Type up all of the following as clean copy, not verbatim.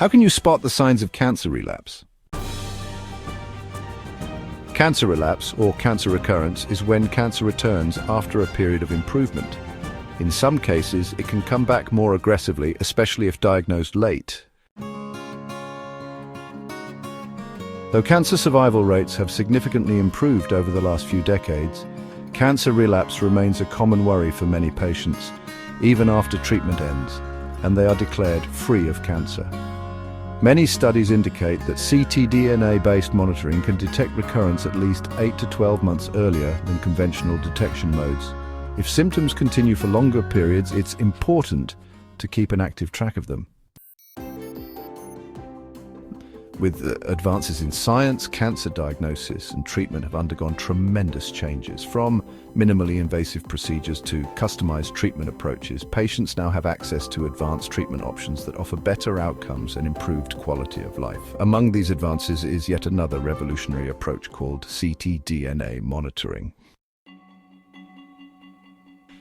How can you spot the signs of cancer relapse? Cancer relapse, or cancer recurrence, is when cancer returns after a period of improvement. In some cases, it can come back more aggressively, especially if diagnosed late. Though cancer survival rates have significantly improved over the last few decades, cancer relapse remains a common worry for many patients, even after treatment ends, and they are declared free of cancer. Many studies indicate that ctDNA-based monitoring can detect recurrence at least 8 to 12 months earlier than conventional detection modes. If symptoms continue for longer periods, it's important to keep an active track of them. With advances in science, cancer diagnosis and treatment have undergone tremendous changes. From minimally invasive procedures to customized treatment approaches, patients now have access to advanced treatment options that offer better outcomes and improved quality of life. Among these advances is yet another revolutionary approach called ctDNA monitoring.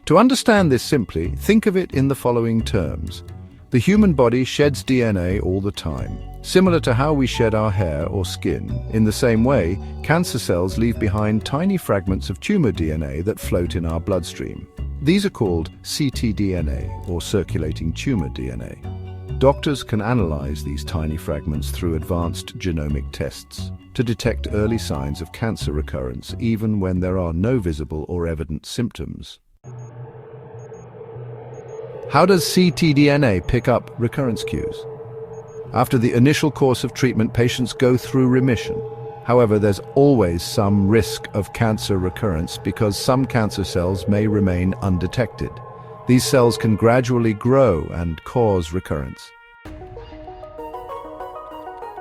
To understand this simply, think of it in the following terms. The human body sheds DNA all the time, similar to how we shed our hair or skin. In the same way, cancer cells leave behind tiny fragments of tumor DNA that float in our bloodstream. These are called ctDNA, or circulating tumor DNA. Doctors can analyze these tiny fragments through advanced genomic tests to detect early signs of cancer recurrence, even when there are no visible or evident symptoms. How does ctDNA pick up recurrence cues? After the initial course of treatment, patients go through remission. However, there's always some risk of cancer recurrence because some cancer cells may remain undetected. These cells can gradually grow and cause recurrence.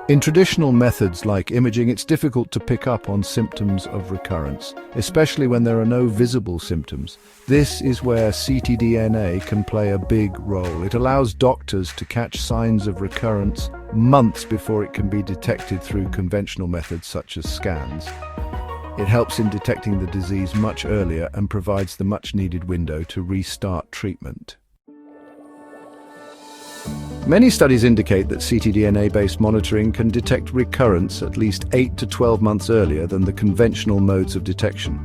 In traditional methods like imaging, it's difficult to pick up on symptoms of recurrence, especially when there are no visible symptoms. This is where ctDNA can play a big role. It allows doctors to catch signs of recurrence months before it can be detected through conventional methods such as scans. It helps in detecting the disease much earlier and provides the much-needed window to restart treatment. Many studies indicate that ctDNA-based monitoring can detect recurrence at least 8 to 12 months earlier than the conventional modes of detection.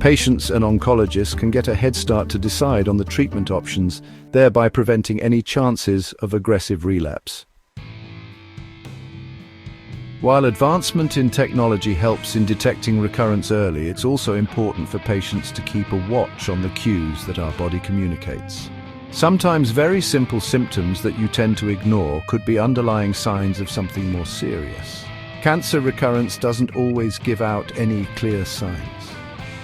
Patients and oncologists can get a head start to decide on the treatment options, thereby preventing any chances of aggressive relapse. While advancement in technology helps in detecting recurrence early, it's also important for patients to keep a watch on the cues that our body communicates. Sometimes very simple symptoms that you tend to ignore could be underlying signs of something more serious. Cancer recurrence doesn't always give out any clear signs.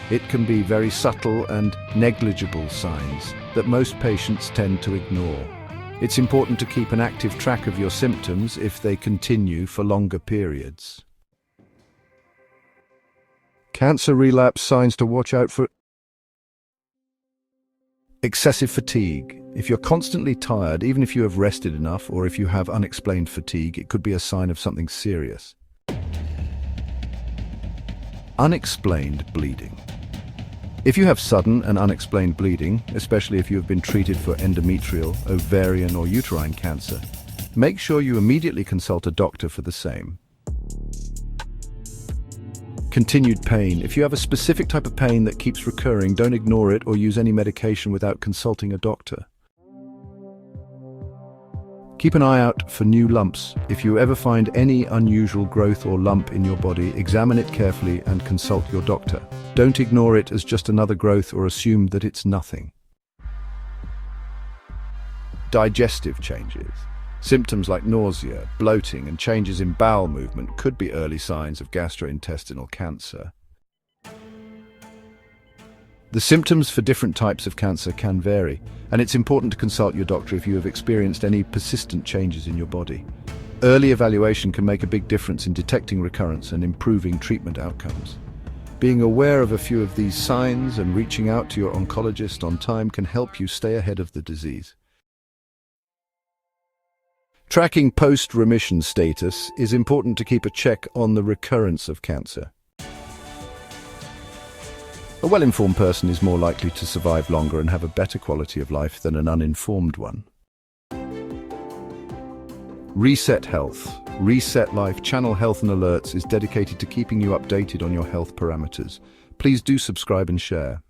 It can be very subtle and negligible signs that most patients tend to ignore. It's important to keep an active track of your symptoms if they continue for longer periods. Cancer relapse signs to watch out for. Excessive fatigue. If you're constantly tired, even if you have rested enough, or if you have unexplained fatigue, it could be a sign of something serious. Unexplained bleeding. If you have sudden and unexplained bleeding, especially if you have been treated for endometrial, ovarian, or uterine cancer, make sure you immediately consult a doctor for the same. Continued pain. If you have a specific type of pain that keeps recurring, don't ignore it or use any medication without consulting a doctor. Keep an eye out for new lumps. If you ever find any unusual growth or lump in your body, examine it carefully and consult your doctor. Don't ignore it as just another growth or assume that it's nothing. Digestive changes. Symptoms like nausea, bloating, and changes in bowel movement could be early signs of gastrointestinal cancer. The symptoms for different types of cancer can vary, and it's important to consult your doctor if you have experienced any persistent changes in your body. Early evaluation can make a big difference in detecting recurrence and improving treatment outcomes. Being aware of a few of these signs and reaching out to your oncologist on time can help you stay ahead of the disease. Tracking post-remission status is important to keep a check on the recurrence of cancer. A well-informed person is more likely to survive longer and have a better quality of life than an uninformed one. Reset Health. Reset Life Channel Health and Alerts is dedicated to keeping you updated on your health parameters. Please do subscribe and share.